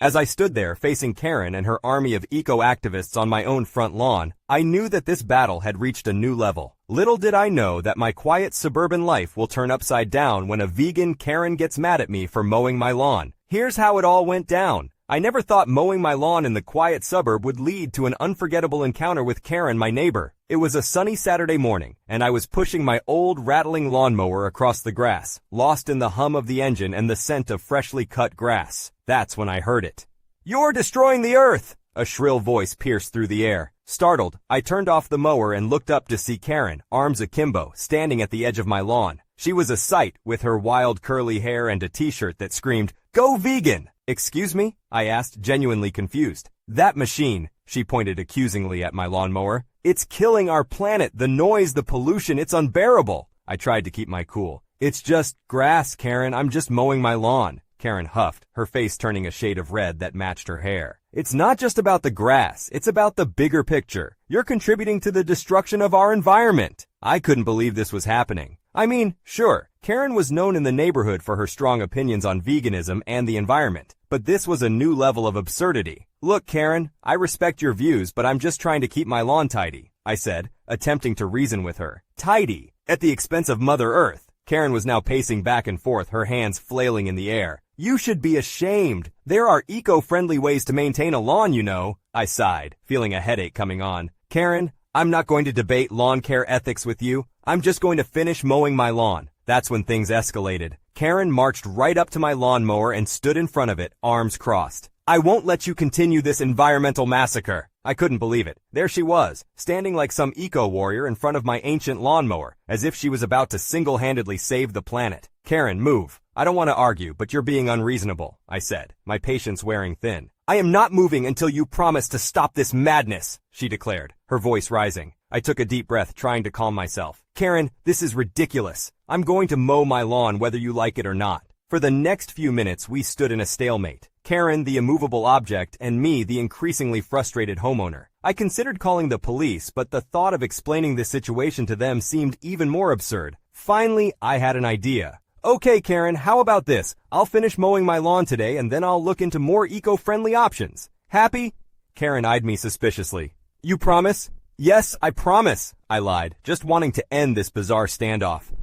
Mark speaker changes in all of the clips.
Speaker 1: As I stood there facing Karen and her army of eco-activists on my own front lawn, I knew that this battle had reached a new level. Little did I know that my quiet suburban life will turn upside down when a vegan Karen gets mad at me for mowing my lawn. Here's how it all went down. I never thought mowing my lawn in the quiet suburb would lead to an unforgettable encounter with Karen, my neighbor. It was a sunny Saturday morning, and I was pushing my old rattling lawnmower across the grass, lost in the hum of the engine and the scent of freshly cut grass. That's when I heard it. "You're destroying the earth!" A shrill voice pierced through the air. Startled, I turned off the mower and looked up to see Karen, arms akimbo, standing at the edge of my lawn. She was a sight, with her wild curly hair and a t-shirt that screamed, "Go vegan!" "Excuse me?" I asked, genuinely confused. "That machine," she pointed accusingly at my lawnmower. "It's killing our planet, the noise, the pollution, it's unbearable." I tried to keep my cool. "It's just grass, Karen, I'm just mowing my lawn." Karen huffed, her face turning a shade of red that matched her hair. "It's not just about the grass, it's about the bigger picture. You're contributing to the destruction of our environment." I couldn't believe this was happening. I mean, sure, Karen was known in the neighborhood for her strong opinions on veganism and the environment, but this was a new level of absurdity. "Look, Karen, I respect your views, but I'm just trying to keep my lawn tidy," I said, attempting to reason with her. Tidy? At the expense of Mother Earth? Karen was now pacing back and forth, her hands flailing in the air. "You should be ashamed. There are eco-friendly ways to maintain a lawn, you know." I sighed, feeling a headache coming on. "Karen, I'm not going to debate lawn care ethics with you. I'm just going to finish mowing my lawn." That's when things escalated. Karen marched right up to my lawnmower and stood in front of it, arms crossed. "I won't let you continue this environmental massacre." I couldn't believe it. There she was, standing like some eco-warrior in front of my ancient lawnmower, as if she was about to single-handedly save the planet. "Karen, move. I don't want to argue, but you're being unreasonable," I said, my patience wearing thin. "I am not moving until you promise to stop this madness," she declared, her voice rising. I took a deep breath, trying to calm myself. "Karen, this is ridiculous. I'm going to mow my lawn whether you like it or not." For the next few minutes, we stood in a stalemate. Karen, the immovable object, and me, the increasingly frustrated homeowner. I considered calling the police, but the thought of explaining the situation to them seemed even more absurd. Finally, I had an idea. "Okay, Karen, how about this? I'll finish mowing my lawn today and then I'll look into more eco-friendly options. Happy?" Karen eyed me suspiciously. "You promise?" "Yes, I promise," I lied, just wanting to end this bizarre standoff.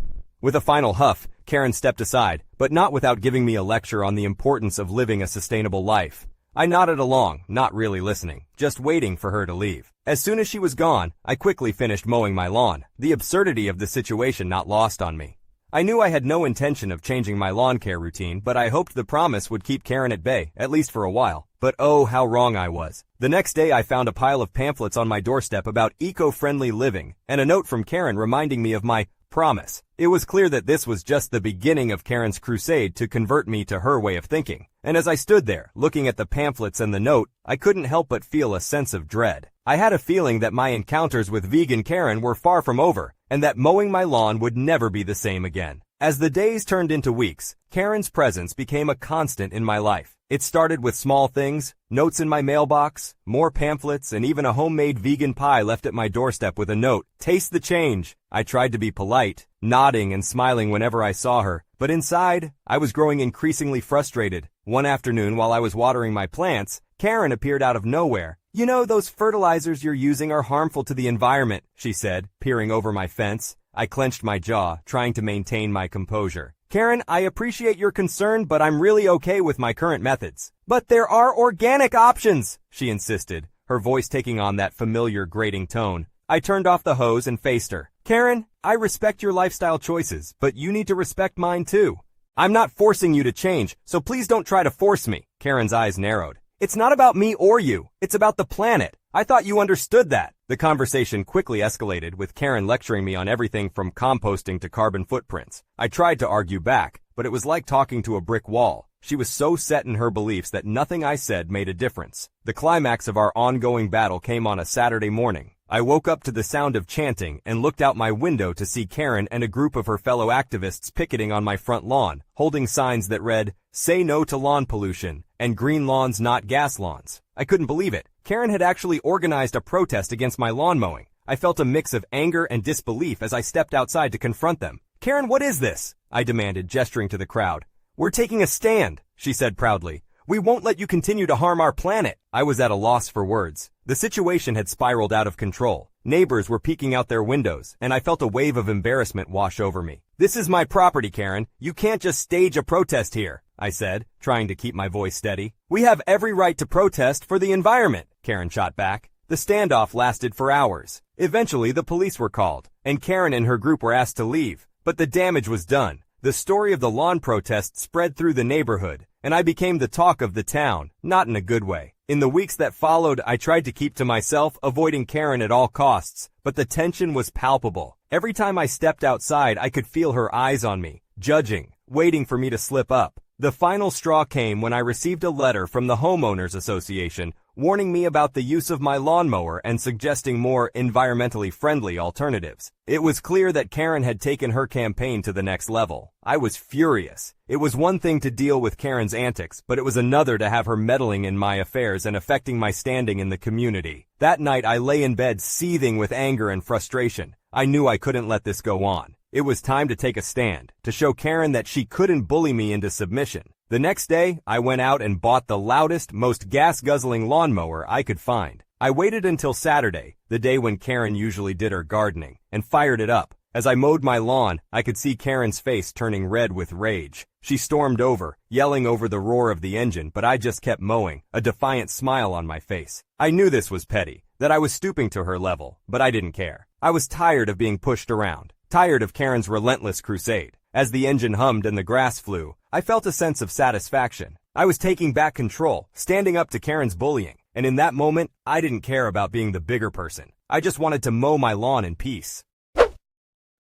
Speaker 1: With a final huff, Karen stepped aside, but not without giving me a lecture on the importance of living a sustainable life. I nodded along, not really listening, just waiting for her to leave. As soon as she was gone, I quickly finished mowing my lawn, the absurdity of the situation not lost on me. I knew I had no intention of changing my lawn care routine, but I hoped the promise would keep Karen at bay, at least for a while. But oh, how wrong I was. The next day I found a pile of pamphlets on my doorstep about eco-friendly living, and a note from Karen reminding me of my promise. It was clear that this was just the beginning of Karen's crusade to convert me to her way of thinking. And as I stood there, looking at the pamphlets and the note, I couldn't help but feel a sense of dread. I had a feeling that my encounters with vegan Karen were far from over, and that mowing my lawn would never be the same again. As the days turned into weeks, Karen's presence became a constant in my life. It started with small things, notes in my mailbox, more pamphlets, and even a homemade vegan pie left at my doorstep with a note, "Taste the change." I tried to be polite, nodding and smiling whenever I saw her, but inside, I was growing increasingly frustrated. One afternoon, while I was watering my plants, Karen appeared out of nowhere. "You know, those fertilizers you're using are harmful to the environment," she said, peering over my fence. I clenched my jaw, trying to maintain my composure. "Karen, I appreciate your concern, but I'm really okay with my current methods." "But there are organic options," she insisted, her voice taking on that familiar grating tone. I turned off the hose and faced her. "Karen, I respect your lifestyle choices, but you need to respect mine too. I'm not forcing you to change, so please don't try to force me." Karen's eyes narrowed. "It's not about me or you. It's about the planet. I thought you understood that." The conversation quickly escalated, with Karen lecturing me on everything from composting to carbon footprints. I tried to argue back, but it was like talking to a brick wall. She was so set in her beliefs that nothing I said made a difference. The climax of our ongoing battle came on a Saturday morning. I woke up to the sound of chanting and looked out my window to see Karen and a group of her fellow activists picketing on my front lawn, holding signs that read, "Say no to lawn pollution," and "Green lawns, not gas lawns." I couldn't believe it. Karen had actually organized a protest against my lawn mowing. I felt a mix of anger and disbelief as I stepped outside to confront them. "Karen, what is this?" I demanded, gesturing to the crowd. "We're taking a stand," she said proudly. We won't let you continue to harm our planet. I was at a loss for words. The situation had spiraled out of control. Neighbors were peeking out their windows, and I felt a wave of embarrassment wash over me. This is my property, Karen. You can't just stage a protest here, I said, trying to keep my voice steady. We have every right to protest for the environment, Karen shot back. The standoff lasted for hours. Eventually, the police were called, and Karen and her group were asked to leave. But the damage was done. The story of the lawn protest spread through the neighborhood, and I became the talk of the town, not in a good way. In the weeks that followed, I tried to keep to myself, avoiding Karen at all costs, but the tension was palpable. Every time I stepped outside, I could feel her eyes on me, judging, waiting for me to slip up. The final straw came when I received a letter from the Homeowners Association warning me about the use of my lawnmower and suggesting more environmentally friendly alternatives. It was clear that Karen had taken her campaign to the next level. I was furious. It was one thing to deal with Karen's antics, but it was another to have her meddling in my affairs and affecting my standing in the community. That night, I lay in bed seething with anger and frustration. I knew I couldn't let this go on. It was time to take a stand, to show Karen that she couldn't bully me into submission. The next day, I went out and bought the loudest, most gas-guzzling lawnmower I could find. I waited until Saturday, the day when Karen usually did her gardening, and fired it up. As I mowed my lawn, I could see Karen's face turning red with rage. She stormed over, yelling over the roar of the engine, but I just kept mowing, a defiant smile on my face. I knew this was petty, that I was stooping to her level, but I didn't care. I was tired of being pushed around, tired of Karen's relentless crusade. As the engine hummed and the grass flew, I felt a sense of satisfaction. I was taking back control, standing up to Karen's bullying, and in that moment, I didn't care about being the bigger person. I just wanted to mow my lawn in peace.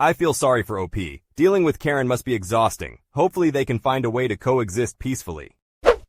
Speaker 1: I feel sorry for OP. Dealing with Karen must be exhausting. Hopefully they can find a way to coexist peacefully.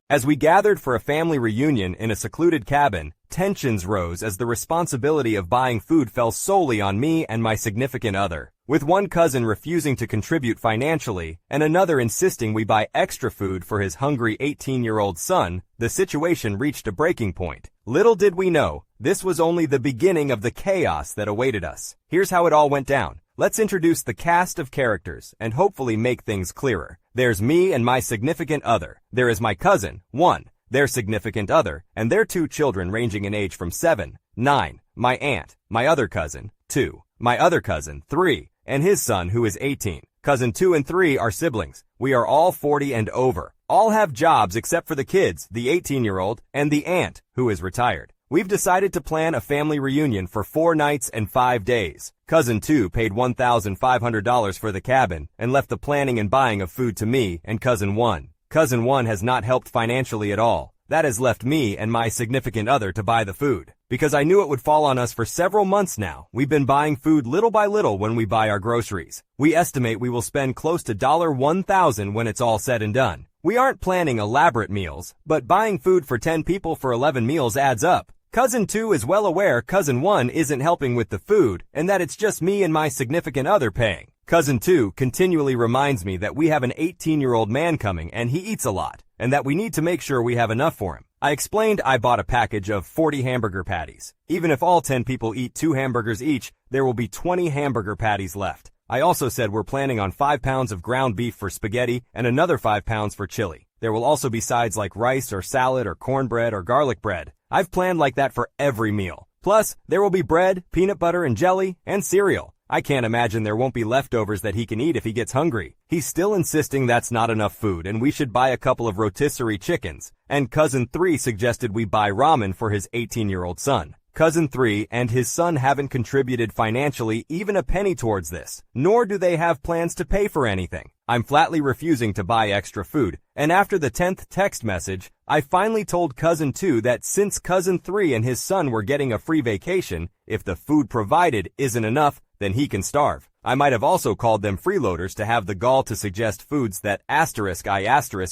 Speaker 1: As we gathered for a family reunion in a secluded cabin, tensions rose as the responsibility of buying food fell solely on me and my significant other. With one cousin refusing to contribute financially and another insisting we buy extra food for his hungry 18-year-old son, the situation reached a breaking point. Little did we know, this was only the beginning of the chaos that awaited us. Here's how it all went down. Let's introduce the cast of characters and hopefully make things clearer. There's me and my significant other. There is my cousin, 1, their significant other, and their 2 children ranging in age from 7, 9, my aunt, my other cousin, 2, my other cousin, 3, and his son who is 18. Cousin 2 and 3 are siblings. We are all 40 and over. All have jobs except for the kids, the 18-year-old, and the aunt, who is retired. We've decided to plan a family reunion for 4 nights and 5 days. Cousin 2 paid $1,500 for the cabin and left the planning and buying of food to me and Cousin 1. Cousin 1 has not helped financially at all. That has left me and my significant other to buy the food. Because I knew it would fall on us for several months now, we've been buying food little by little when we buy our groceries. We estimate we will spend close to $1,000 when it's all said and done. We aren't planning elaborate meals, but buying food for 10 people for 11 meals adds up. Cousin 2 is well aware Cousin 1 isn't helping with the food and that it's just me and my significant other paying. Cousin 2 continually reminds me that we have an 18-year-old man coming and he eats a lot, and that we need to make sure we have enough for him. I explained I bought a package of 40 hamburger patties. Even if all 10 people eat 2 hamburgers each, there will be 20 hamburger patties left. I also said we're planning on 5 pounds of ground beef for spaghetti and another 5 pounds for chili. There will also be sides like rice or salad or cornbread or garlic bread. I've planned like that for every meal. Plus, there will be bread, peanut butter and jelly, and cereal. I can't imagine there won't be leftovers that he can eat if he gets hungry. He's still insisting that's not enough food and we should buy a couple of rotisserie chickens. And Cousin 3 suggested we buy ramen for his 18-year-old son. Cousin 3 and his son haven't contributed financially even a penny towards this, nor do they have plans to pay for anything. I'm flatly refusing to buy extra food, and after the 10th text message, I finally told Cousin 2 that since Cousin 3 and his son were getting a free vacation, if the food provided isn't enough, then he can starve. I might have also called them freeloaders to have the gall to suggest foods that *I*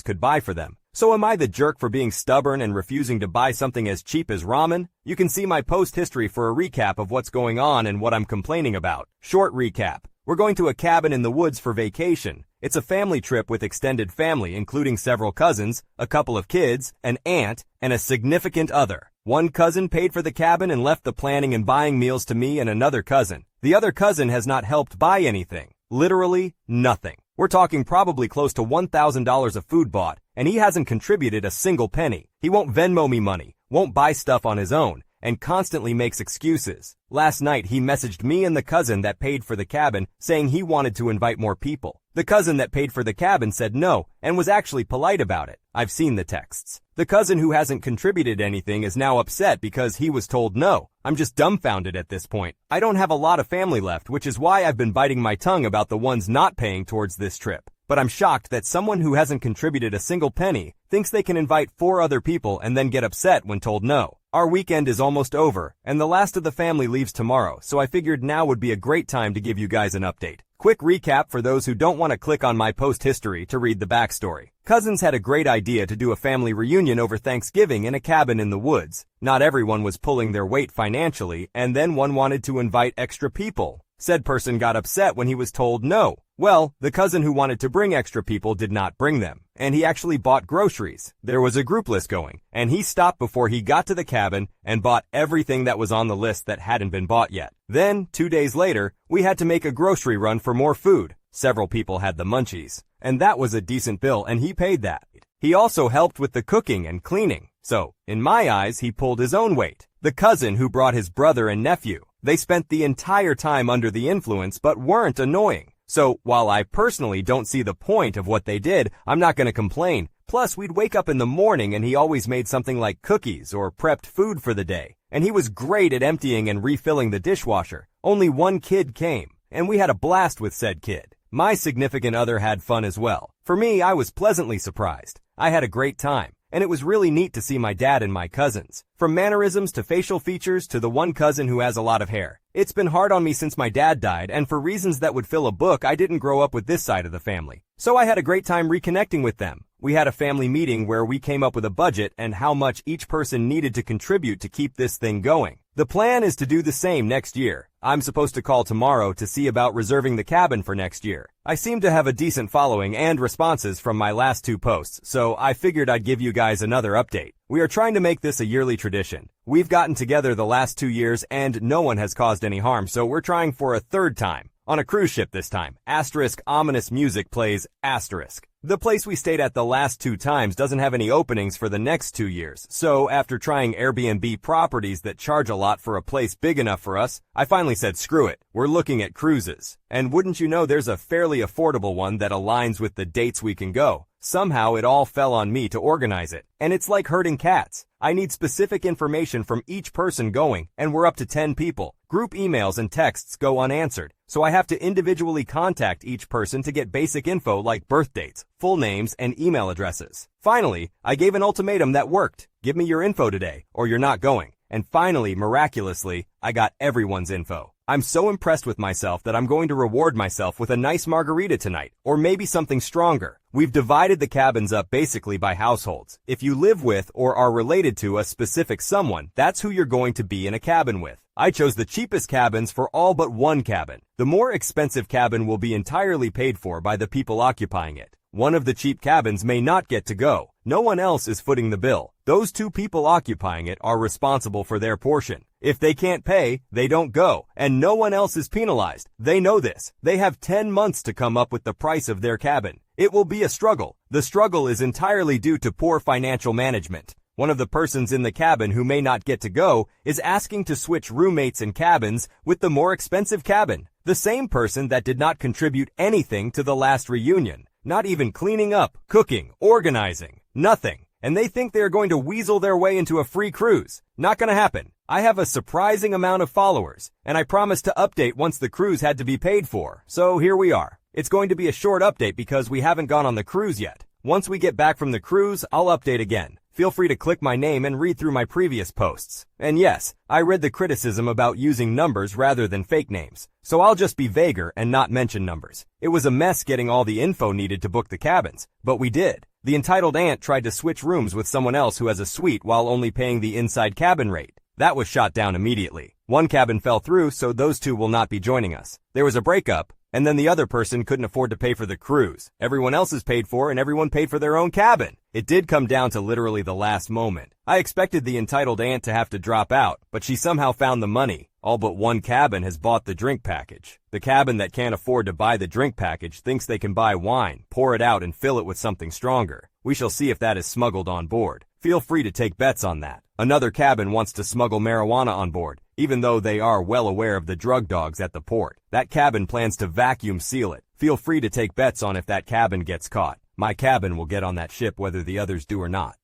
Speaker 1: could buy for them. So am I the jerk for being stubborn and refusing to buy something as cheap as ramen? You can see my post history for a recap of what's going on and what I'm complaining about. Short recap. We're going to a cabin in the woods for vacation. It's a family trip with extended family, including several cousins, a couple of kids, an aunt, and a significant other. One cousin paid for the cabin and left the planning and buying meals to me and another cousin. The other cousin has not helped buy anything. Literally nothing. We're talking probably close to $1,000 of food bought, and he hasn't contributed a single penny. He won't Venmo me money, won't buy stuff on his own, and constantly makes excuses. Last night he messaged me and the cousin that paid for the cabin saying he wanted to invite more people. The cousin that paid for the cabin said no and was actually polite about it. I've seen the texts. The cousin who hasn't contributed anything is now upset because he was told no. I'm just dumbfounded at this point. I don't have a lot of family left, which is why I've been biting my tongue about the ones not paying towards this trip. But I'm shocked that someone who hasn't contributed a single penny thinks they can invite 4 other people and then get upset when told no. Our weekend is almost over, and the last of the family leaves tomorrow, so I figured now would be a great time to give you guys an update. Quick recap for those who don't want to click on my post history to read the backstory. Cousins had a great idea to do a family reunion over Thanksgiving in a cabin in the woods. Not everyone was pulling their weight financially, and then one wanted to invite extra people. Said person got upset when he was told no. Well, the cousin who wanted to bring extra people did not bring them, and he actually bought groceries. There was a group list going, and he stopped before he got to the cabin and bought everything that was on the list that hadn't been bought yet. Then, 2 days later, we had to make a grocery run for more food. Several people had the munchies, and that was a decent bill, and he paid that. He also helped with the cooking and cleaning. So, in my eyes, he pulled his own weight. The cousin who brought his brother and nephew, they spent the entire time under the influence but weren't annoying. So, while I personally don't see the point of what they did, I'm not going to complain. Plus, we'd wake up in the morning and he always made something like cookies or prepped food for the day. And he was great at emptying and refilling the dishwasher. Only one kid came, and we had a blast with said kid. My significant other had fun as well. For me, I was pleasantly surprised. I had a great time, and it was really neat to see my dad and my cousins. From mannerisms to facial features to the one cousin who has a lot of hair. It's been hard on me since my dad died, and for reasons that would fill a book, I didn't grow up with this side of the family. So I had a great time reconnecting with them. We had a family meeting where we came up with a budget and how much each person needed to contribute to keep this thing going. The plan is to do the same next year. I'm supposed to call tomorrow to see about reserving the cabin for next year. I seem to have a decent following and responses from my last 2 posts, so I figured I'd give you guys another update. We are trying to make this a yearly tradition. We've gotten together the last 2 years and no one has caused any harm, so we're trying for a 3rd time. On a cruise ship this time. Asterisk ominous music plays asterisk. The place we stayed at the last 2 times doesn't have any openings for the next 2 years, so after trying Airbnb properties that charge a lot for a place big enough for us, I finally said screw it, we're looking at cruises. And wouldn't you know there's a fairly affordable one that aligns with the dates we can go. Somehow it all fell on me to organize it, and it's like herding cats. I need specific information from each person going, and we're up to 10 people. Group emails and texts go unanswered, so I have to individually contact each person to get basic info like birth dates, full names, and email addresses. Finally, I gave an ultimatum that worked. Give me your info today, or you're not going. And finally, miraculously, I got everyone's info. I'm so impressed with myself that I'm going to reward myself with a nice margarita tonight, or maybe something stronger. We've divided the cabins up basically by households. If you live with or are related to a specific someone, that's who you're going to be in a cabin with. I chose the cheapest cabins for all but one cabin. The more expensive cabin will be entirely paid for by the people occupying it. One of the cheap cabins may not get to go. No one else is footing the bill. Those 2 people occupying it are responsible for their portion. If they can't pay, they don't go, and no one else is penalized. They know this. They have 10 months to come up with the price of their cabin. It will be a struggle. The struggle is entirely due to poor financial management. One of the persons in the cabin who may not get to go is asking to switch roommates and cabins with the more expensive cabin. The same person that did not contribute anything to the last reunion. Not even cleaning up, cooking, organizing, nothing. And they think they are going to weasel their way into a free cruise. Not gonna happen. I have a surprising amount of followers, and I promised to update once the cruise had to be paid for. So here we are. It's going to be a short update because we haven't gone on the cruise yet. Once we get back from the cruise, I'll update again. Feel free to click my name and read through my previous posts. And yes, I read the criticism about using numbers rather than fake names. So I'll just be vaguer and not mention numbers. It was a mess getting all the info needed to book the cabins, but we did. The entitled aunt tried to switch rooms with someone else who has a suite while only paying the inside cabin rate. That was shot down immediately. One cabin fell through, so those 2 will not be joining us. There was a breakup, and then the other person couldn't afford to pay for the cruise. Everyone else is paid for, and everyone paid for their own cabin. It did come down to literally the last moment. I expected the entitled aunt to have to drop out, but she somehow found the money. All but one cabin has bought the drink package. The cabin that can't afford to buy the drink package thinks they can buy wine, pour it out, and fill it with something stronger. We shall see if that is smuggled on board. Feel free to take bets on that. Another cabin wants to smuggle marijuana on board, even though they are well aware of the drug dogs at the port. That cabin plans to vacuum seal it. Feel free to take bets on if that cabin gets caught. My cabin will get on that ship whether the others do or not.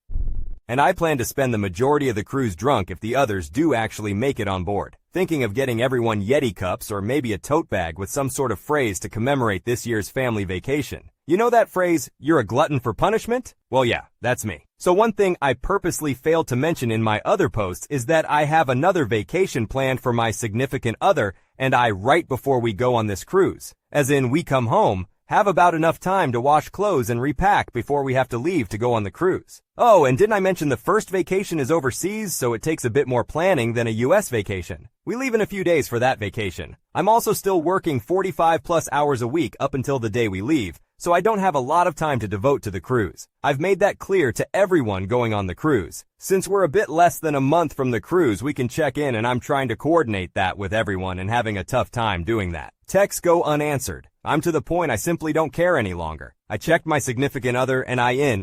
Speaker 1: And I plan to spend the majority of the cruise drunk if the others do actually make it on board. Thinking of getting everyone Yeti cups or maybe a tote bag with some sort of phrase to commemorate this year's family vacation. You know that phrase, "You're a glutton for punishment"? Well, yeah, that's me. So one thing I purposely failed to mention in my other posts is that I have another vacation planned for my significant other and I right before we go on this cruise. As in, we come home, have about enough time to wash clothes and repack before we have to leave to go on the cruise. Oh, and didn't I mention the first vacation is overseas, so it takes a bit more planning than a US vacation. We leave in a few days for that vacation. I'm also still working 45 plus hours a week up until the day we leave, so I don't have a lot of time to devote to the cruise. I've made that clear to everyone going on the cruise. Since we're a bit less than a month from the cruise, we can check in and I'm trying to coordinate that with everyone and having a tough time doing that. Texts go unanswered. I'm to the point I simply don't care any longer. I checked my significant other and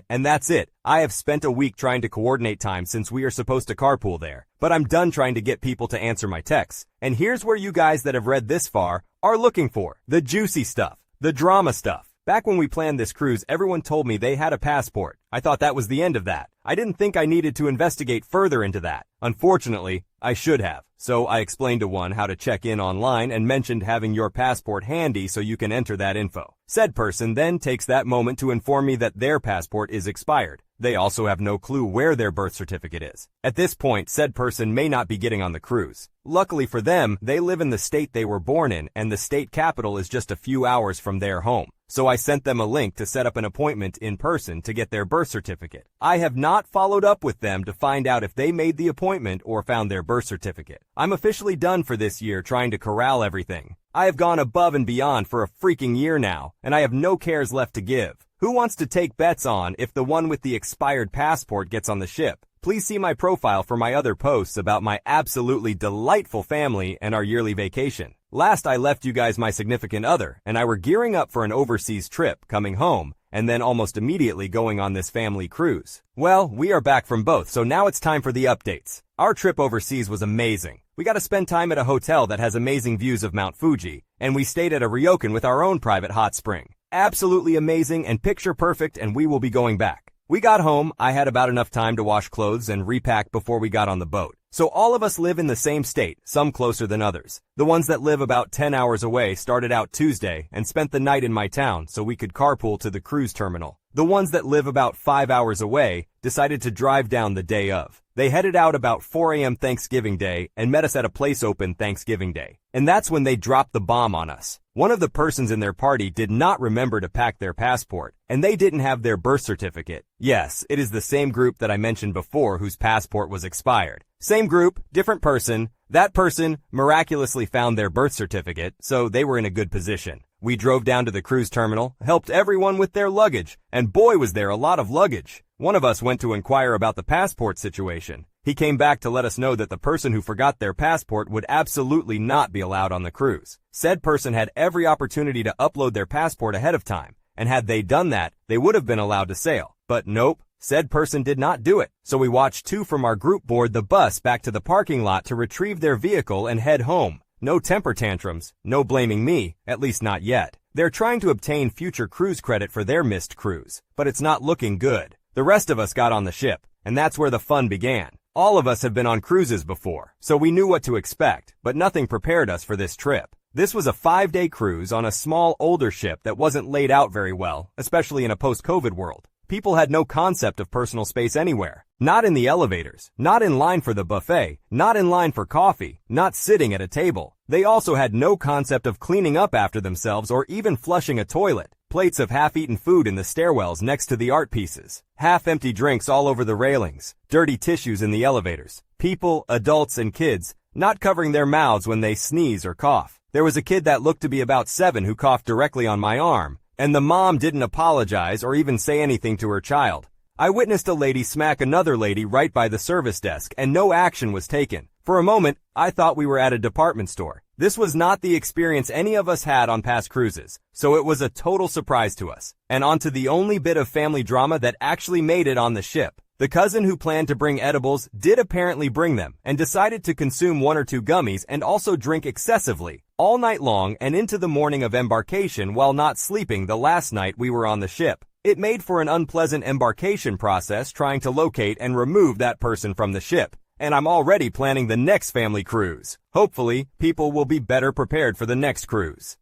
Speaker 1: and that's it. I have spent a week trying to coordinate time since we are supposed to carpool there. But I'm done trying to get people to answer my texts. And here's where you guys that have read this far are looking for. The juicy stuff. The drama stuff. Back when we planned this cruise, everyone told me they had a passport. I thought that was the end of that. I didn't think I needed to investigate further into that. Unfortunately, I should have. So I explained to one how to check in online and mentioned having your passport handy so you can enter that info. Said person then takes that moment to inform me that their passport is expired. They also have no clue where their birth certificate is. At this point, said person may not be getting on the cruise. Luckily for them, they live in the state they were born in, and the state capital is just a few hours from their home. So I sent them a link to set up an appointment in person to get their birth certificate. I have not followed up with them to find out if they made the appointment or found their birth certificate. I'm officially done for this year trying to corral everything. I have gone above and beyond for a freaking year now, and I have no cares left to give. Who wants to take bets on if the one with the expired passport gets on the ship? Please see my profile for my other posts about my absolutely delightful family and our yearly vacation. Last I left you guys my significant other, and I were gearing up for an overseas trip, coming home, and then almost immediately going on this family cruise. Well, we are back from both, so now it's time for the updates. Our trip overseas was amazing. We got to spend time at a hotel that has amazing views of Mount Fuji, and we stayed at a ryokan with our own private hot spring. Absolutely amazing and picture perfect, and we will be going back. We got home, I had about enough time to wash clothes and repack before we got on the boat. So all of us live in the same state, some closer than others. The ones that live about 10 hours away started out Tuesday and spent the night in my town so we could carpool to the cruise terminal. The ones that live about 5 hours away decided to drive down the day of. They headed out about 4 a.m. Thanksgiving Day and met us at a place open Thanksgiving Day. And that's when they dropped the bomb on us. One of the persons in their party did not remember to pack their passport, and they didn't have their birth certificate. Yes, it is the same group that I mentioned before whose passport was expired. Same group, different person. That person miraculously found their birth certificate, so they were in a good position. We drove down to the cruise terminal, helped everyone with their luggage, and boy was there a lot of luggage. One of us went to inquire about the passport situation. He came back to let us know that the person who forgot their passport would absolutely not be allowed on the cruise. Said person had every opportunity to upload their passport ahead of time, and had they done that, they would have been allowed to sail. But nope, said person did not do it. So we watched two from our group board the bus back to the parking lot to retrieve their vehicle and head home. No temper tantrums, no blaming me, at least not yet. They're trying to obtain future cruise credit for their missed cruise, but it's not looking good. The rest of us got on the ship, and that's where the fun began. All of us have been on cruises before, so we knew what to expect, but nothing prepared us for this trip. This was a 5-day cruise on a small, older ship that wasn't laid out very well, especially in a post-COVID world. People had no concept of personal space anywhere. Not in the elevators, not in line for the buffet, not in line for coffee, not sitting at a table. They also had no concept of cleaning up after themselves or even flushing a toilet. Plates of half-eaten food in the stairwells next to the art pieces. Half-empty drinks all over the railings. Dirty tissues in the elevators. People, adults, and kids not covering their mouths when they sneeze or cough. There was a kid that looked to be about 7 who coughed directly on my arm, and the mom didn't apologize or even say anything to her child. I witnessed a lady smack another lady right by the service desk, and no action was taken. For a moment, I thought we were at a department store. This was not the experience any of us had on past cruises, so it was a total surprise to us. And on to the only bit of family drama that actually made it on the ship. The cousin who planned to bring edibles did apparently bring them and decided to consume 1 or 2 gummies and also drink excessively all night long and into the morning of embarkation while not sleeping the last night we were on the ship. It made for an unpleasant embarkation process trying to locate and remove that person from the ship. And I'm already planning the next family cruise. Hopefully, people will be better prepared for the next cruise.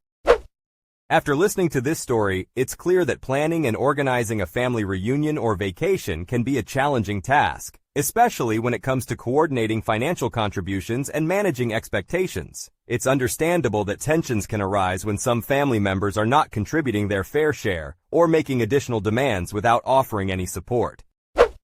Speaker 1: After listening to this story, it's clear that planning and organizing a family reunion or vacation can be a challenging task, especially when it comes to coordinating financial contributions and managing expectations. It's understandable that tensions can arise when some family members are not contributing their fair share or making additional demands without offering any support.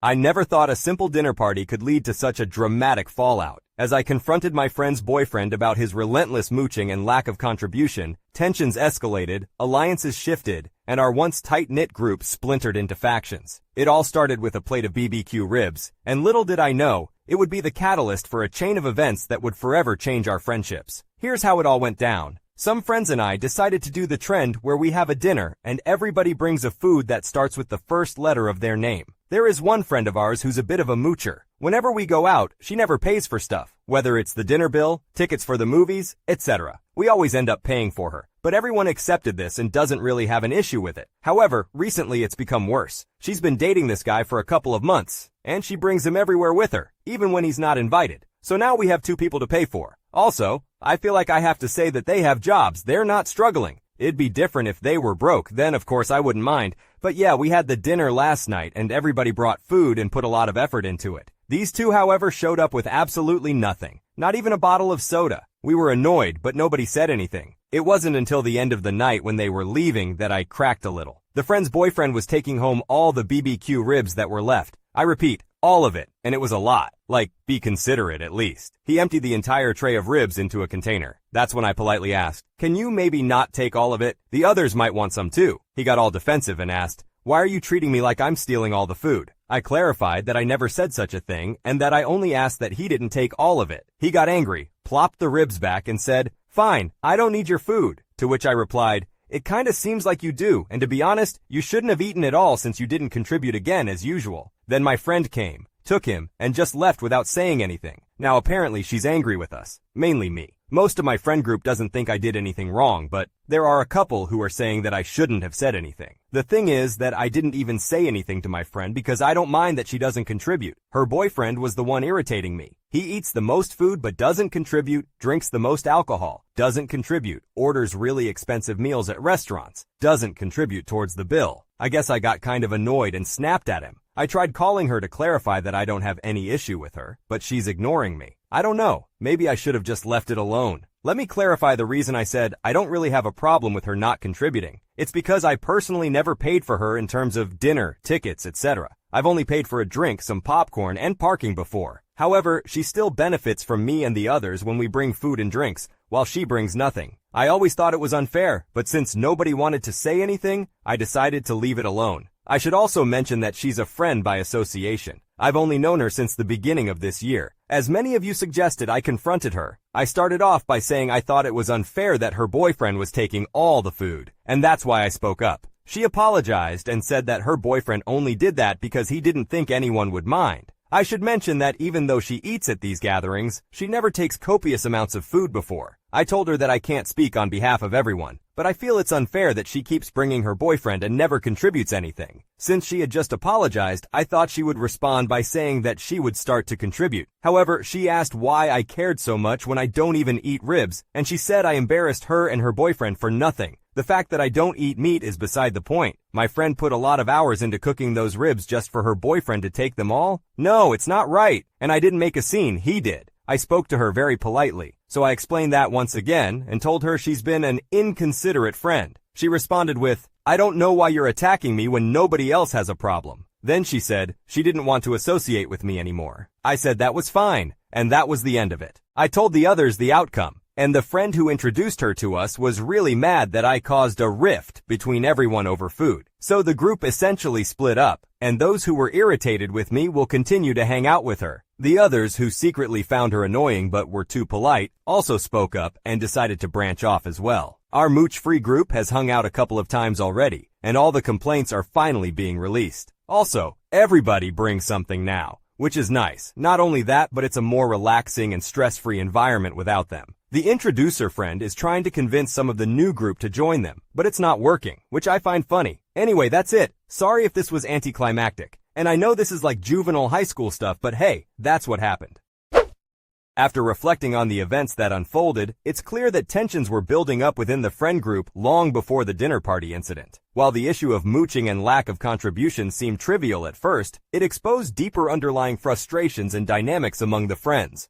Speaker 1: I never thought a simple dinner party could lead to such a dramatic fallout. As I confronted my friend's boyfriend about his relentless mooching and lack of contribution, tensions escalated, alliances shifted, and our once tight-knit group splintered into factions. It all started with a plate of BBQ ribs, and little did I know, it would be the catalyst for a chain of events that would forever change our friendships. Here's how it all went down. Some friends and I decided to do the trend where we have a dinner and everybody brings a food that starts with the first letter of their name. There is one friend of ours who's a bit of a moocher. Whenever we go out, she never pays for stuff, whether it's the dinner bill, tickets for the movies, etc. We always end up paying for her, but everyone accepted this and doesn't really have an issue with it. However, recently it's become worse. She's been dating this guy for a couple of months, and she brings him everywhere with her, even when he's not invited. So now we have 2 people to pay for. Also, I feel like I have to say that they have jobs, they're not struggling. It'd be different if they were broke, then of course I wouldn't mind. But yeah, we had the dinner last night and everybody brought food and put a lot of effort into it. These 2, however, showed up with absolutely nothing. Not even a bottle of soda. We were annoyed, but nobody said anything. It wasn't until the end of the night when they were leaving that I cracked a little. The friend's boyfriend was taking home all the BBQ ribs that were left. I repeat, all of it, and it was a lot. Like, be considerate at least. He emptied the entire tray of ribs into a container. That's when I politely asked, "Can you maybe not take all of it? The others might want some too." He got all defensive and asked, "Why are you treating me like I'm stealing all the food?" I clarified that I never said such a thing and that I only asked that he didn't take all of it. He got angry, plopped the ribs back and said, "Fine, I don't need your food." To which I replied, "It kinda seems like you do, and to be honest, you shouldn't have eaten it all since you didn't contribute again as usual." Then my friend came, took him, and just left without saying anything. Now apparently she's angry with us. Mainly me. Most of my friend group doesn't think I did anything wrong, but there are a couple who are saying that I shouldn't have said anything. The thing is that I didn't even say anything to my friend because I don't mind that she doesn't contribute. Her boyfriend was the one irritating me. He eats the most food but doesn't contribute, drinks the most alcohol, doesn't contribute, orders really expensive meals at restaurants, doesn't contribute towards the bill. I guess I got kind of annoyed and snapped at him. I tried calling her to clarify that I don't have any issue with her, but she's ignoring me. I don't know, maybe I should have just left it alone. Let me clarify the reason I said I don't really have a problem with her not contributing. It's because I personally never paid for her in terms of dinner, tickets, etc. I've only paid for a drink, some popcorn, and parking before. However, she still benefits from me and the others when we bring food and drinks, while she brings nothing. I always thought it was unfair, but since nobody wanted to say anything, I decided to leave it alone. I should also mention that she's a friend by association. I've only known her since the beginning of this year. As many of you suggested, I confronted her. I started off by saying I thought it was unfair that her boyfriend was taking all the food, and that's why I spoke up. She apologized and said that her boyfriend only did that because he didn't think anyone would mind. I should mention that even though she eats at these gatherings, she never takes copious amounts of food before. I told her that I can't speak on behalf of everyone, but I feel it's unfair that she keeps bringing her boyfriend and never contributes anything. Since she had just apologized, I thought she would respond by saying that she would start to contribute. However, she asked why I cared so much when I don't even eat ribs, and she said I embarrassed her and her boyfriend for nothing. The fact that I don't eat meat is beside the point. My friend put a lot of hours into cooking those ribs just for her boyfriend to take them all? No, it's not right. And I didn't make a scene, he did. I spoke to her very politely, so I explained that once again and told her she's been an inconsiderate friend. She responded with, "I don't know why you're attacking me when nobody else has a problem." Then she said she didn't want to associate with me anymore. I said that was fine, and that was the end of it. I told the others the outcome. And the friend who introduced her to us was really mad that I caused a rift between everyone over food. So the group essentially split up, and those who were irritated with me will continue to hang out with her. The others, who secretly found her annoying but were too polite, also spoke up and decided to branch off as well. Our mooch-free group has hung out a couple of times already, and all the complaints are finally being released. Also, everybody brings something now, which is nice. Not only that, but it's a more relaxing and stress-free environment without them. The introducer friend is trying to convince some of the new group to join them, but it's not working, which I find funny. Anyway, that's it. Sorry if this was anticlimactic. And I know this is like juvenile high school stuff, but hey, that's what happened. After reflecting on the events that unfolded, it's clear that tensions were building up within the friend group long before the dinner party incident. While the issue of mooching and lack of contribution seemed trivial at first, it exposed deeper underlying frustrations and dynamics among the friends.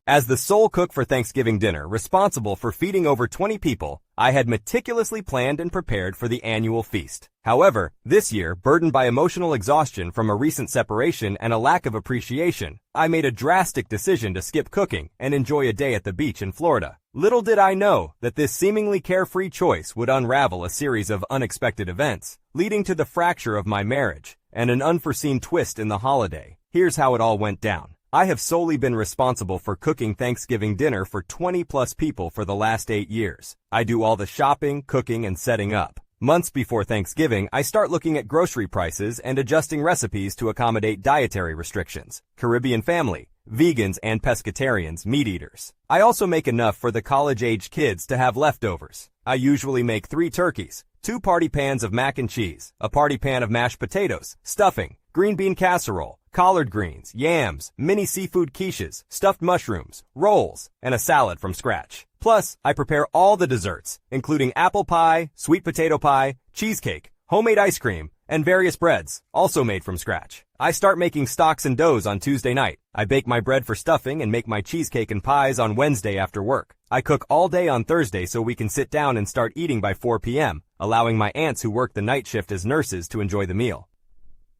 Speaker 1: As the sole cook for Thanksgiving dinner, responsible for feeding over 20 people, I had meticulously planned and prepared for the annual feast. However, this year, burdened by emotional exhaustion from a recent separation and a lack of appreciation, I made a drastic decision to skip cooking and enjoy a day at the beach in Florida. Little did I know that this seemingly carefree choice would unravel a series of unexpected events, leading to the fracture of my marriage and an unforeseen twist in the holiday. Here's how it all went down. I have solely been responsible for cooking Thanksgiving dinner for 20-plus people for the last 8 years. I do all the shopping, cooking, and setting up. Months before Thanksgiving, I start looking at grocery prices and adjusting recipes to accommodate dietary restrictions, Caribbean family, vegans and pescatarians, meat eaters. I also make enough for the college-age kids to have leftovers. I usually make 3 turkeys, 2 party pans of mac and cheese, a party pan of mashed potatoes, stuffing, green bean casserole, collard greens, yams, mini seafood quiches, stuffed mushrooms, rolls, and a salad from scratch. Plus, I prepare all the desserts, including apple pie, sweet potato pie, cheesecake, homemade ice cream, and various breads, also made from scratch. I start making stocks and doughs on Tuesday night. I bake my bread for stuffing and make my cheesecake and pies on Wednesday after work. I cook all day on Thursday so we can sit down and start eating by 4 p.m., allowing my aunts who work the night shift as nurses to enjoy the meal.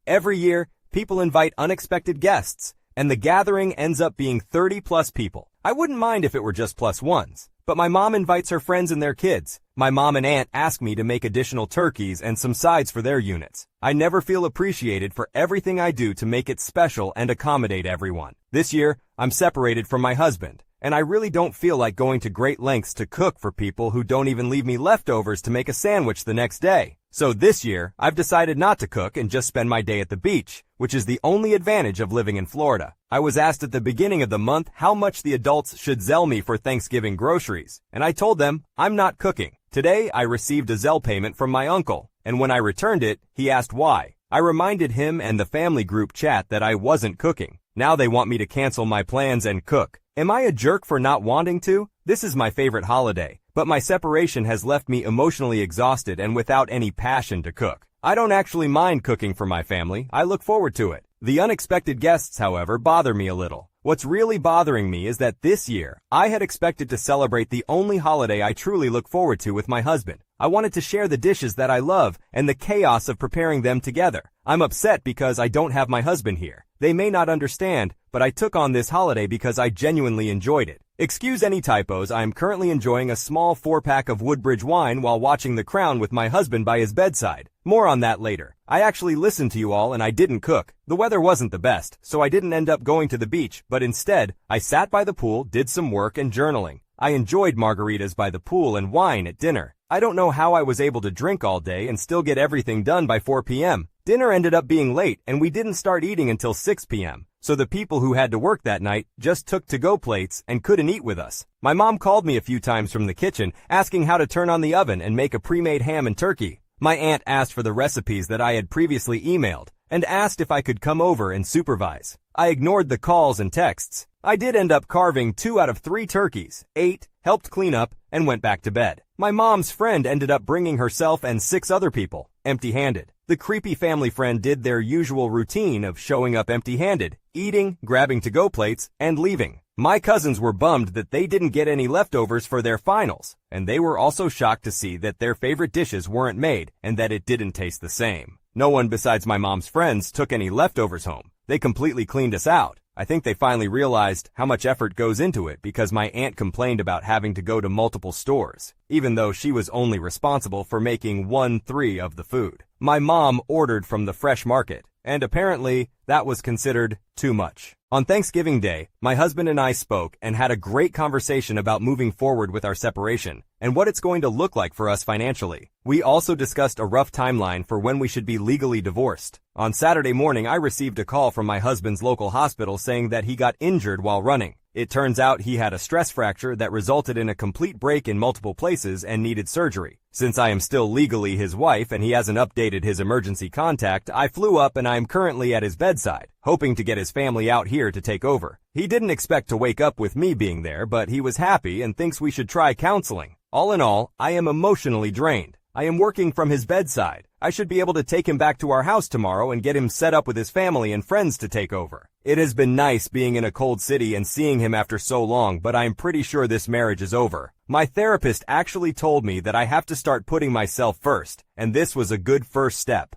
Speaker 1: Every year, people invite unexpected guests, and the gathering ends up being 30-plus people. I wouldn't mind if it were just plus ones, but my mom invites her friends and their kids. My mom and aunt ask me to make additional turkeys and some sides for their units. I never feel appreciated for everything I do to make it special and accommodate everyone. This year, I'm separated from my husband, and I really don't feel like going to great lengths to cook for people who don't even leave me leftovers to make a sandwich the next day. So this year, I've decided not to cook and just spend my day at the beach, which is the only advantage of living in Florida. I was asked at the beginning of the month how much the adults should Zelle me for Thanksgiving groceries, and I told them I'm not cooking. Today, I received a Zelle payment from my uncle, and when I returned it, he asked why. I reminded him and the family group chat that I wasn't cooking. Now they want me to cancel my plans and cook. Am I a jerk for not wanting to? This is my favorite holiday, but my separation has left me emotionally exhausted and without any passion to cook. I don't actually mind cooking for my family. I look forward to it. The unexpected guests, however, bother me a little. What's really bothering me is that this year, I had expected to celebrate the only holiday I truly look forward to with my husband. I wanted to share the dishes that I love and the chaos of preparing them together. I'm upset because I don't have my husband here. They may not understand, but I took on this holiday because I genuinely enjoyed it. Excuse any typos, I am currently enjoying a small 4-pack of Woodbridge wine while watching The Crown with my husband by his bedside. More on that later. I actually listened to you all and I didn't cook. The weather wasn't the best, so I didn't end up going to the beach, but instead, I sat by the pool, did some work and journaling. I enjoyed margaritas by the pool and wine at dinner. I don't know how I was able to drink all day and still get everything done by 4 p.m. Dinner ended up being late and we didn't start eating until 6 p.m. So the people who had to work that night just took to-go plates and couldn't eat with us. My mom called me a few times from the kitchen asking how to turn on the oven and make a pre-made ham and turkey. My aunt asked for the recipes that I had previously emailed and asked if I could come over and supervise. I ignored the calls and texts. I did end up carving 2 out of 3 turkeys, ate, helped clean up, and went back to bed. My mom's friend ended up bringing herself and 6 other people, empty-handed. The creepy family friend did their usual routine of showing up empty-handed, eating, grabbing to-go plates, and leaving. My cousins were bummed that they didn't get any leftovers for their finals, and they were also shocked to see that their favorite dishes weren't made and that it didn't taste the same. No one besides my mom's friends took any leftovers home. They completely cleaned us out. I think they finally realized how much effort goes into it because my aunt complained about having to go to multiple stores, even though she was only responsible for making 1/3 of the food. My mom ordered from the fresh market, and apparently that was considered too much. On Thanksgiving Day, my husband and I spoke and had a great conversation about moving forward with our separation and what it's going to look like for us financially. We also discussed a rough timeline for when we should be legally divorced. On Saturday morning, I received a call from my husband's local hospital saying that he got injured while running. It turns out he had a stress fracture that resulted in a complete break in multiple places and needed surgery. Since I am still legally his wife and he hasn't updated his emergency contact, I flew up and I am currently at his bedside, hoping to get his family out here to take over. He didn't expect to wake up with me being there, but he was happy and thinks we should try counseling. All in all, I am emotionally drained. I am working from his bedside. I should be able to take him back to our house tomorrow and get him set up with his family and friends to take over. It has been nice being in a cold city and seeing him after so long, but I'm pretty sure this marriage is over. My therapist actually told me that I have to start putting myself first, and this was a good first step.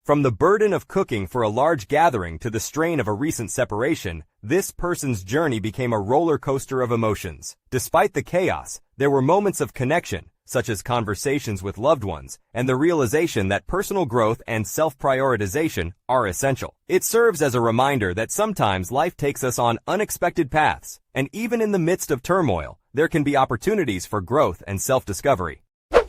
Speaker 1: From the burden of cooking for a large gathering to the strain of a recent separation, this person's journey became a roller coaster of emotions. Despite the chaos, there were moments of connection, such as conversations with loved ones, and the realization that personal growth and self-prioritization are essential. It serves as a reminder that sometimes life takes us on unexpected paths, and even in the midst of turmoil, there can be opportunities for growth and self-discovery.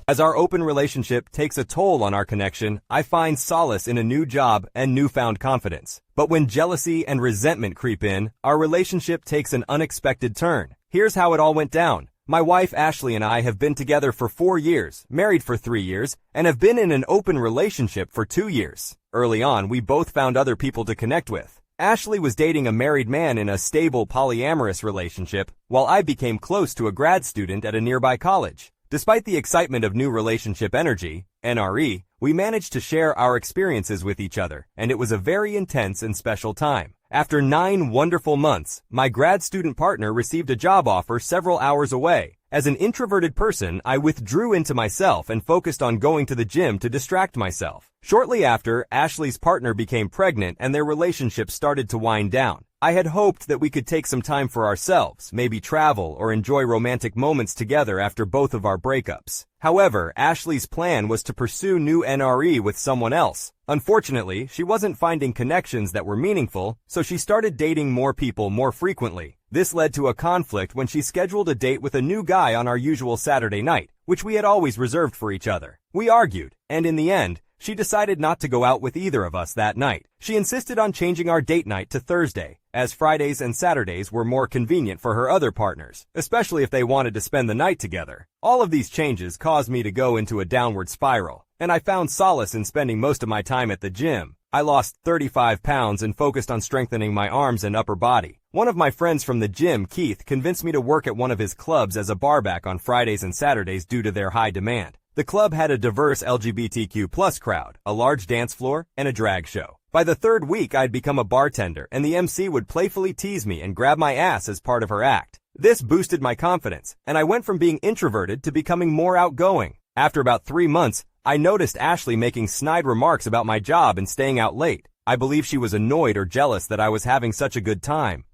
Speaker 1: As our open relationship takes a toll on our connection, I find solace in a new job and newfound confidence. But when jealousy and resentment creep in, our relationship takes an unexpected turn. Here's how it all went down. My wife Ashley and I have been together for 4 years, married for 3 years, and have been in an open relationship for 2 years. Early on, we both found other people to connect with. Ashley was dating a married man in a stable polyamorous relationship, while I became close to a grad student at a nearby college. Despite the excitement of new relationship energy, NRE, we managed to share our experiences with each other, and it was a very intense and special time. After 9 wonderful months, my grad student partner received a job offer several hours away. As an introverted person, I withdrew into myself and focused on going to the gym to distract myself. Shortly after, Ashley's partner became pregnant and their relationship started to wind down. I had hoped that we could take some time for ourselves, maybe travel or enjoy romantic moments together after both of our breakups. However, Ashley's plan was to pursue new NRE with someone else. Unfortunately, she wasn't finding connections that were meaningful, so she started dating more people more frequently. This led to a conflict when she scheduled a date with a new guy on our usual Saturday night, which we had always reserved for each other. We argued, and in the end, she decided not to go out with either of us that night. She insisted on changing our date night to Thursday, as Fridays and Saturdays were more convenient for her other partners, especially if they wanted to spend the night together. All of these changes caused me to go into a downward spiral, and I found solace in spending most of my time at the gym. I lost 35 pounds and focused on strengthening my arms and upper body. One of my friends from the gym, Keith, convinced me to work at one of his clubs as a barback on Fridays and Saturdays due to their high demand. The club had a diverse LGBTQ+ crowd, a large dance floor, and a drag show. By the 3rd week, I'd become a bartender, and the MC would playfully tease me and grab my ass as part of her act. This boosted my confidence, and I went from being introverted to becoming more outgoing. After about 3 months, I noticed Ashley making snide remarks about my job and staying out late. I believe she was annoyed or jealous that I was having such a good time.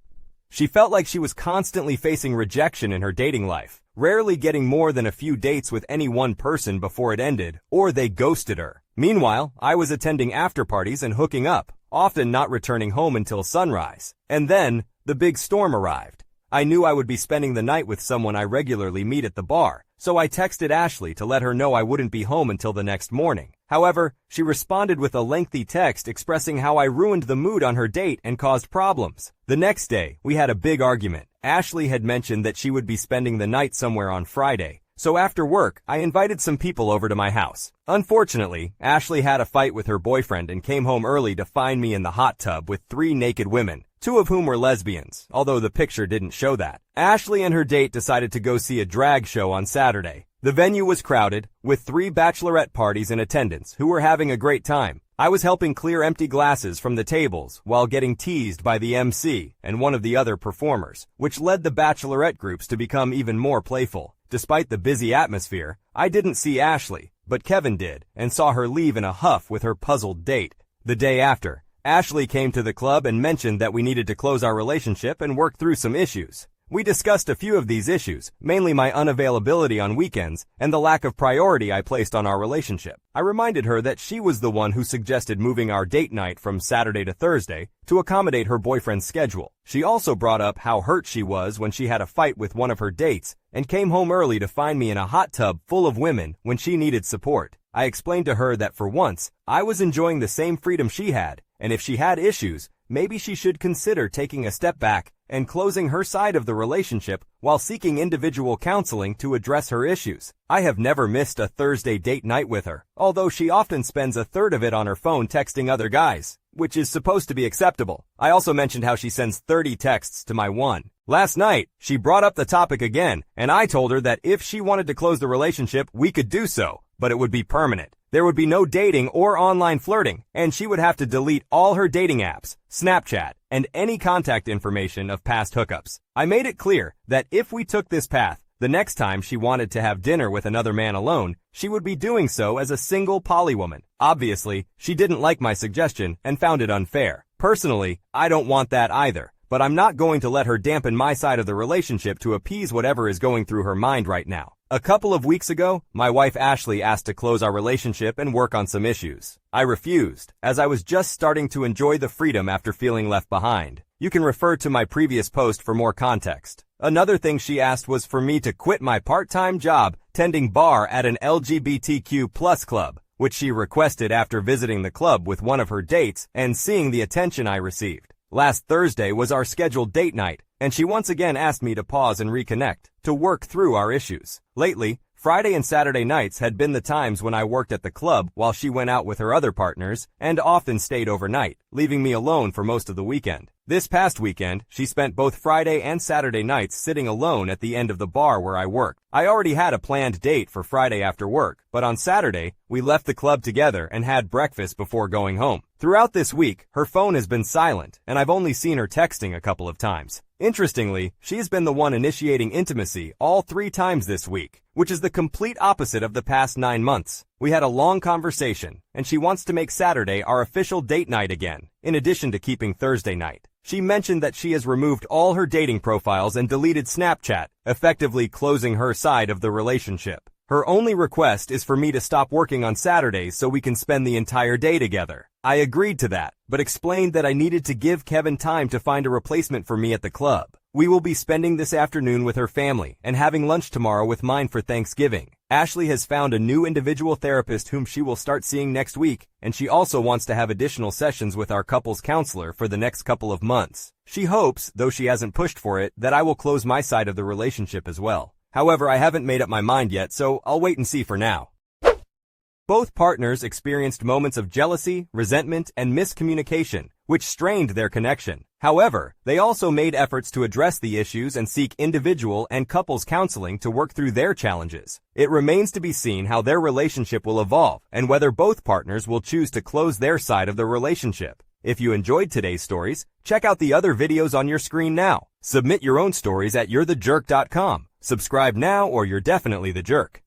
Speaker 1: She felt like she was constantly facing rejection in her dating life, rarely getting more than a few dates with any one person before it ended, or they ghosted her. Meanwhile, I was attending after-parties and hooking up, often not returning home until sunrise. And then, the big storm arrived. I knew I would be spending the night with someone I regularly meet at the bar, so I texted Ashley to let her know I wouldn't be home until the next morning. However, she responded with a lengthy text expressing how I ruined the mood on her date and caused problems. The next day, we had a big argument. Ashley had mentioned that she would be spending the night somewhere on Friday, so after work, I invited some people over to my house. Unfortunately, Ashley had a fight with her boyfriend and came home early to find me in the hot tub with 3 naked women, 2 of whom were lesbians, although the picture didn't show that. Ashley and her date decided to go see a drag show on Saturday. The venue was crowded, with 3 bachelorette parties in attendance who were having a great time. I was helping clear empty glasses from the tables while getting teased by the MC and one of the other performers, which led the bachelorette groups to become even more playful. Despite the busy atmosphere, I didn't see Ashley, but Kevin did, and saw her leave in a huff with her puzzled date. The day after, Ashley came to the club and mentioned that we needed to close our relationship and work through some issues. We discussed a few of these issues, mainly my unavailability on weekends and the lack of priority I placed on our relationship. I reminded her that she was the one who suggested moving our date night from Saturday to Thursday to accommodate her boyfriend's schedule. She also brought up how hurt she was when she had a fight with one of her dates and came home early to find me in a hot tub full of women when she needed support. I explained to her that for once, I was enjoying the same freedom she had, and if she had issues, maybe she should consider taking a step back and closing her side of the relationship while seeking individual counseling to address her issues. I have never missed a Thursday date night with her, although she often spends a third of it on her phone texting other guys, which is supposed to be acceptable. I also mentioned how she sends 30 texts to my one. Last night, she brought up the topic again, and I told her that if she wanted to close the relationship, we could do so, but it would be permanent. There would be no dating or online flirting, and she would have to delete all her dating apps, Snapchat, and any contact information of past hookups. I made it clear that if we took this path, the next time she wanted to have dinner with another man alone, she would be doing so as a single poly woman. Obviously, she didn't like my suggestion and found it unfair. Personally, I don't want that either, but I'm not going to let her dampen my side of the relationship to appease whatever is going through her mind right now. A couple of weeks ago, my wife Ashley asked to close our relationship and work on some issues. I refused, as I was just starting to enjoy the freedom after feeling left behind. You can refer to my previous post for more context. Another thing she asked was for me to quit my part-time job tending bar at an LGBTQ+ club, which she requested after visiting the club with one of her dates and seeing the attention I received. Last Thursday was our scheduled date night, and she once again asked me to pause and reconnect, to work through our issues. Lately, Friday and Saturday nights had been the times when I worked at the club while she went out with her other partners and often stayed overnight, leaving me alone for most of the weekend. This past weekend, she spent both Friday and Saturday nights sitting alone at the end of the bar where I worked. I already had a planned date for Friday after work, but on Saturday, we left the club together and had breakfast before going home. Throughout this week, her phone has been silent, and I've only seen her texting a couple of times. Interestingly, she's been the one initiating intimacy all 3 times this week, which is the complete opposite of the past 9 months. We had a long conversation, and she wants to make Saturday our official date night again, in addition to keeping Thursday night. She mentioned that she has removed all her dating profiles and deleted Snapchat, effectively closing her side of the relationship. Her only request is for me to stop working on Saturdays so we can spend the entire day together. I agreed to that, but explained that I needed to give Kevin time to find a replacement for me at the club. We will be spending this afternoon with her family and having lunch tomorrow with mine for Thanksgiving. Ashley has found a new individual therapist whom she will start seeing next week, and she also wants to have additional sessions with our couples counselor for the next couple of months. She hopes, though she hasn't pushed for it, that I will close my side of the relationship as well. However, I haven't made up my mind yet, so I'll wait and see for now. Both partners experienced moments of jealousy, resentment, and miscommunication, which strained their connection. However, they also made efforts to address the issues and seek individual and couples counseling to work through their challenges. It remains to be seen how their relationship will evolve and whether both partners will choose to close their side of the relationship. If you enjoyed today's stories, check out the other videos on your screen now. Submit your own stories at you'rethejerk.com. Subscribe now or you're definitely the jerk.